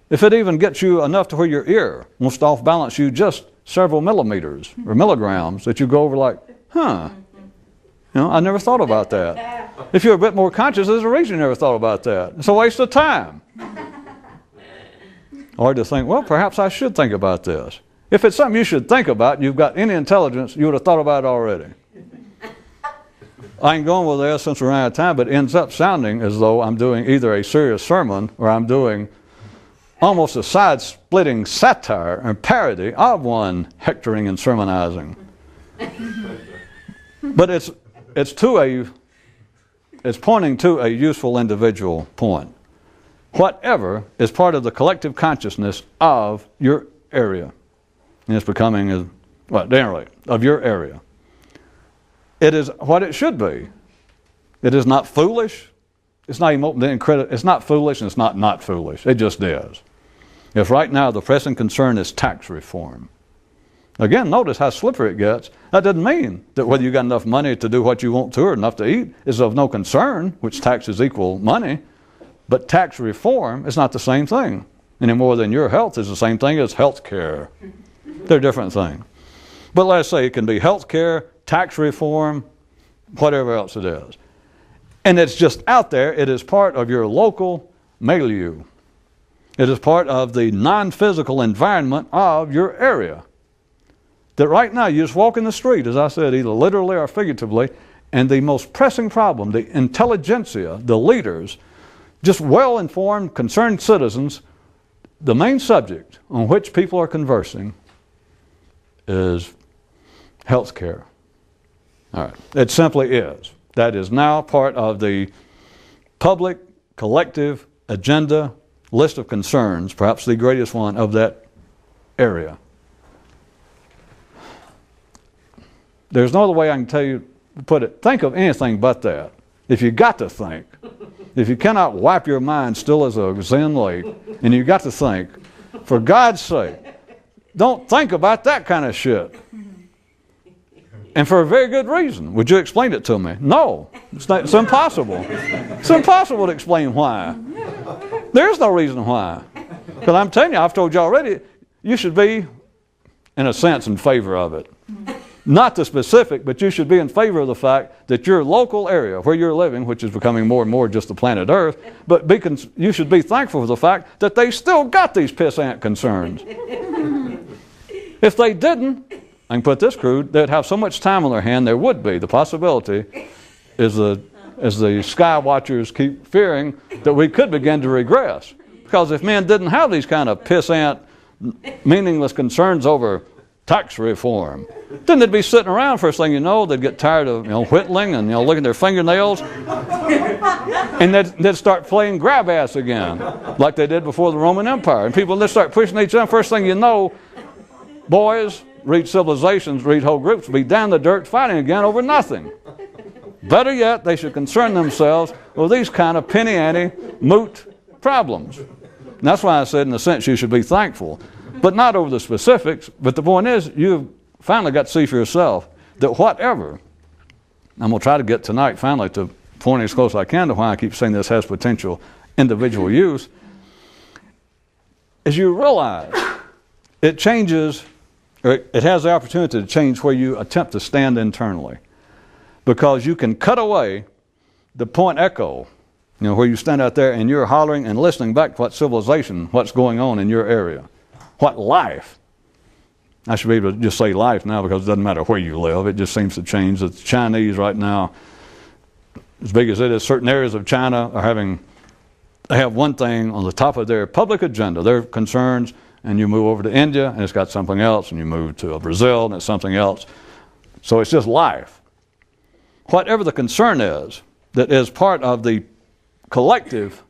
if it even gets you enough to where your ear wants to off-balance you just several millimeters or milligrams, that you go over like, I never thought about that. If you're a bit more conscious, there's a reason you never thought about that. It's a waste of time. Or to think, well, perhaps I should think about this. If it's something you should think about, you've got any intelligence, you would have thought about it already. I ain't going with this since we're out of time, but it ends up sounding as though I'm doing either a serious sermon or I'm doing almost a side-splitting satire and parody of one hectoring and sermonizing. But it's pointing to a useful individual point. Whatever is part of the collective consciousness of your area, and it's becoming, generally, of your area. It is what it should be. It is not foolish. It's not even it's not foolish and it's not foolish. It just is. If right now the pressing concern is tax reform, again, notice how slippery it gets. That doesn't mean that whether you got enough money to do what you want to or enough to eat is of no concern, which taxes equal money. But tax reform is not the same thing any more than your health is the same thing as health care. They're different things. But let's say it can be health care, tax reform, whatever else it is. And it's just out there. It is part of your local milieu. It is part of the non-physical environment of your area. That right now you just walk in the street, as I said, either literally or figuratively, and the most pressing problem, the intelligentsia, the leaders, just well-informed, concerned citizens, the main subject on which people are conversing is health care. All right. It simply is. That is now part of the public, collective agenda, list of concerns, perhaps the greatest one of that area. There's no other way I can put it. Think of anything but that. If you got to think, if you cannot wipe your mind still as a Zen lake, and you got to think, for God's sake, don't think about that kind of shit. And for a very good reason. Would you explain it to me? No. It's impossible. It's impossible to explain why. There's no reason why. Because I'm telling you, I've told you already, you should be, in a sense, in favor of it. Not the specific, but you should be in favor of the fact that your local area where you're living, which is becoming more and more just the planet Earth, but you should be thankful for the fact that they still got these pissant concerns. If they didn't, I can put this crude, they'd have so much time on their hand, there would be. The possibility is as the sky watchers keep fearing that we could begin to regress. Because if men didn't have these kind of pissant, meaningless concerns over tax reform, then they'd be sitting around, first thing you know, they'd get tired of whittling and looking at their fingernails, and they'd start playing grab ass again, like they did before the Roman Empire. And people would start pushing each other. First thing you know, boys, read civilizations, read whole groups, be down the dirt fighting again over nothing. Better yet, they should concern themselves with these kind of penny-ante, moot problems. And that's why I said, in a sense, you should be thankful. But not over the specifics. But the point is, you've finally got to see for yourself that whatever, I'm going to try to get tonight finally to pointing as close as I can to why I keep saying this has potential individual use, as you realize it changes, or it has the opportunity to change where you attempt to stand internally. Because you can cut away the point echo, where you stand out there and you're hollering and listening back to what civilization, what's going on in your area, what life I should be able to just say life now because it doesn't matter where you live. It just seems to change. The Chinese right now, as big as it is, certain areas of China they have one thing on the top of their public agenda, their concerns, and you move over to India and it's got something else, and you move to Brazil and it's something else. So it's just life. Whatever the concern is that is part of the collective,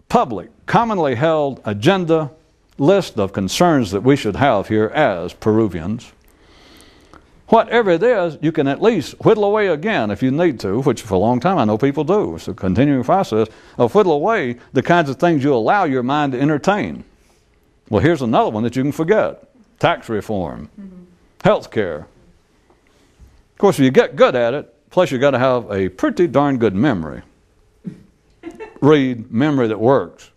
public, commonly held agenda list of concerns that we should have here as Peruvians, whatever it is, you can at least whittle away again if you need to, which for a long time I know people do. It's a continuing process of whittle away the kinds of things you allow your mind to entertain. Well, here's another one that you can forget. Tax reform, health care. Of course, if you get good at it, plus you got to have a pretty darn good memory. Read memory that works.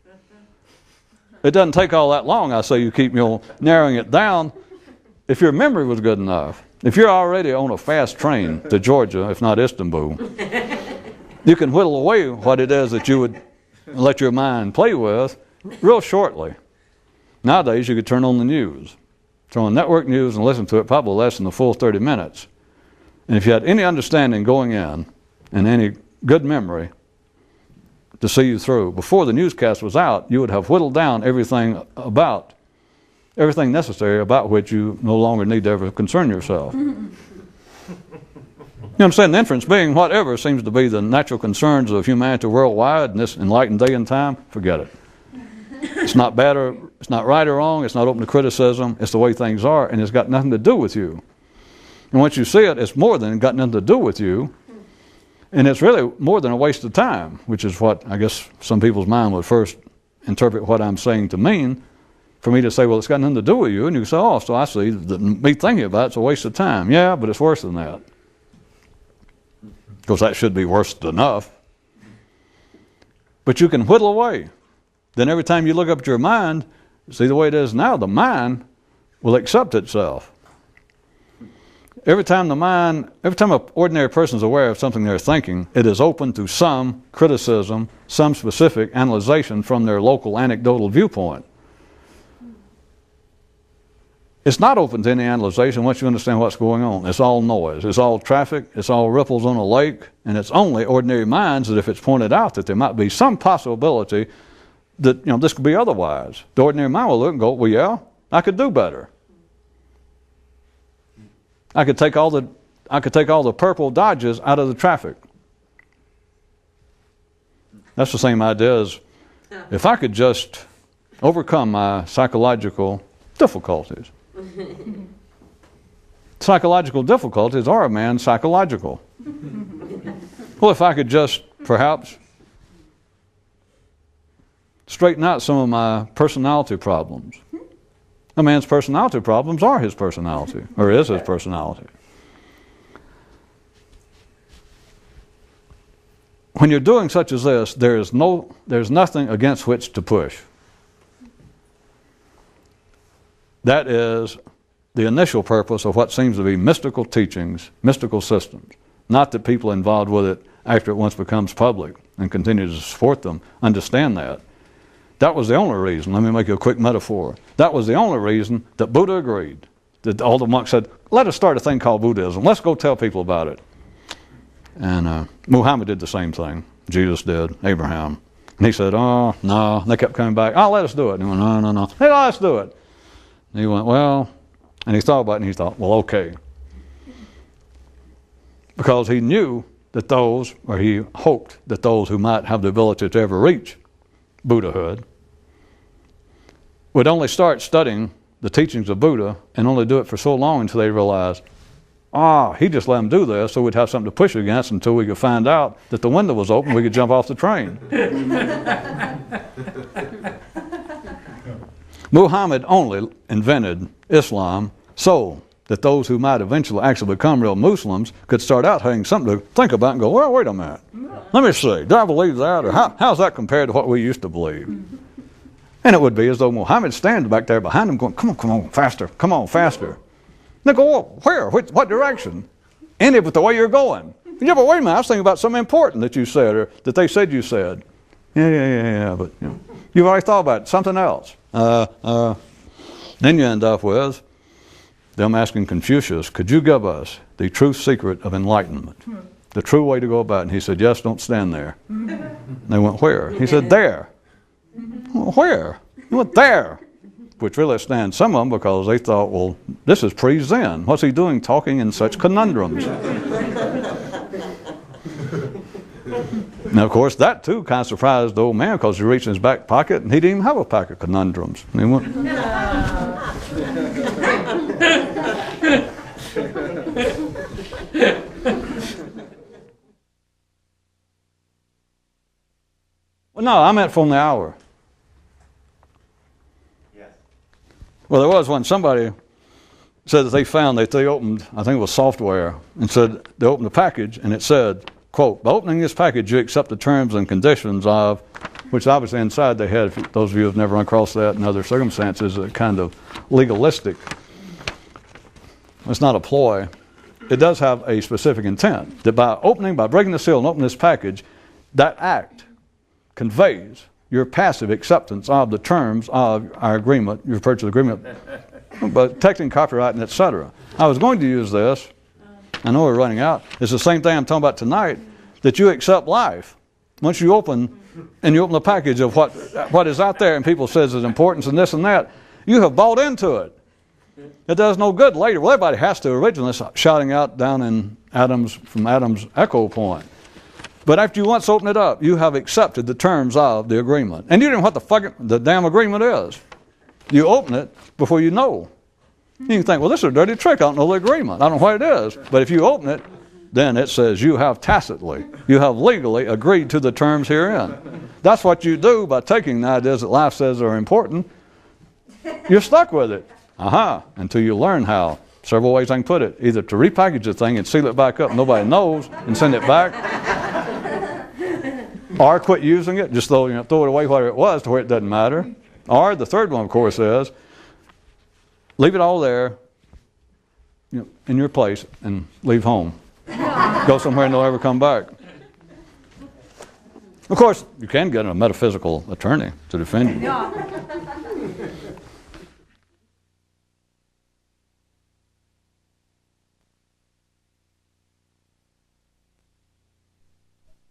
It doesn't take all that long. I say you keep narrowing it down. If your memory was good enough, if you're already on a fast train to Georgia, if not Istanbul, you can whittle away what it is that you would let your mind play with real shortly. Nowadays, you could turn on the news, turn on network news and listen to it probably less than the full 30 minutes. And if you had any understanding going in and any good memory to see you through, before the newscast was out, you would have whittled down everything necessary about which you no longer need to ever concern yourself. You know what I'm saying? The inference being whatever seems to be the natural concerns of humanity worldwide in this enlightened day and time, forget it. It's not bad or it's not right or wrong, it's not open to criticism, it's the way things are, and it's got nothing to do with you. And once you see it, it's more than got nothing to do with you, and it's really more than a waste of time, which is what I guess some people's mind would first interpret what I'm saying to mean. For me to say, well, it's got nothing to do with you, and you say, oh, so I see that me thinking about it's a waste of time. Yeah, but it's worse than that. Because that should be worse than enough. But you can whittle away. Then every time you look up at your mind, see the way it is now, the mind will accept itself. Every time an ordinary person is aware of something they're thinking, it is open to some criticism, some specific analyzation from their local anecdotal viewpoint. It's not open to any analyzation once you understand what's going on. It's all noise. It's all traffic. It's all ripples on a lake. And it's only ordinary minds that if it's pointed out that there might be some possibility that this could be otherwise, the ordinary mind will look and go, well, yeah, I could do better. I could take all the purple Dodges out of the traffic. That's the same idea as if I could just overcome my psychological difficulties. Psychological difficulties are a man's psychological. Well, if I could just perhaps straighten out some of my personality problems. A man's personality problems are his personality, or is his personality. When you're doing such as this, there's nothing against which to push. That is the initial purpose of what seems to be mystical teachings, mystical systems. Not that people involved with it after it once becomes public and continue to support them understand that. That was the only reason. Let me make you a quick metaphor. That was the only reason that Buddha agreed. That all the monks said, let us start a thing called Buddhism. Let's go tell people about it. And Muhammad did the same thing. Jesus did, Abraham. And he said, oh, no. And they kept coming back, oh, let us do it. And he went, no. Hey, let's do it. And he went, well, and he thought about it and he thought, well, okay. Because he knew that he hoped that those who might have the ability to ever reach Buddhahood would only start studying the teachings of Buddha and only do it for so long until they realized, he just let them do this so we'd have something to push against until we could find out that the window was open, we could jump off the train. Muhammad only invented Islam so that those who might eventually actually become real Muslims could start out having something to think about and go, well, wait a minute. Let me see. Do I believe that? Or how's that compared to what we used to believe? And it would be as though Muhammad stands back there behind them going, come on, faster. Come on, faster. And they go, well, where? What direction? Any but the way you're going. Yeah, but wait a minute. I was thinking about something important that you said or that they said you said. Yeah. But you've already thought about it. Something else. Then you end up with, them asking Confucius, could you give us the true secret of enlightenment? The true way to go about it. And he said, yes, don't stand there. And they went, where? He said, there. Well, where? He went, there. Which really stands some of them because they thought, well, this is pre-Zen. What's he doing talking in such conundrums? Now, of course, that too kind of surprised the old man because he reached in his back pocket and he didn't even have a pack of conundrums. And he went, well, no, I meant from the hour. Yes. Well, there was one. Somebody said that they found that they opened, I think it was software, and said they opened the package and it said, quote, by opening this package, you accept the terms and conditions of, which obviously inside they had, if those of you who have never run across that in other circumstances, a kind of legalistic. It's not a ploy. It does have a specific intent that by breaking the seal and opening this package, that act conveys your passive acceptance of the terms of our agreement, your purchase agreement, but protecting copyright and etc. I was going to use this. I know we're running out. It's the same thing I'm talking about tonight, that you accept life. Once you open the package of what is out there and people says is importance and this and that, you have bought into it. It does no good later. Well, everybody has to originally shouting out down in from Adam's echo point. But after you once open it up, you have accepted the terms of the agreement. And you don't know what the damn agreement is. You open it before you know. You can think, well, this is a dirty trick. I don't know the agreement. I don't know what it is. But if you open it, then it says you have tacitly, you have legally agreed to the terms herein. That's what you do by taking the ideas that life says are important. You're stuck with it. Until you learn how. Several ways I can put it. Either to repackage the thing and seal it back up, nobody knows, and send it back. Or quit using it, just throw it away whatever it was to where it doesn't matter. Or the third one, of course, is leave it all there, in your place, and leave home. Go somewhere and don't ever come back. Of course, you can get a metaphysical attorney to defend you.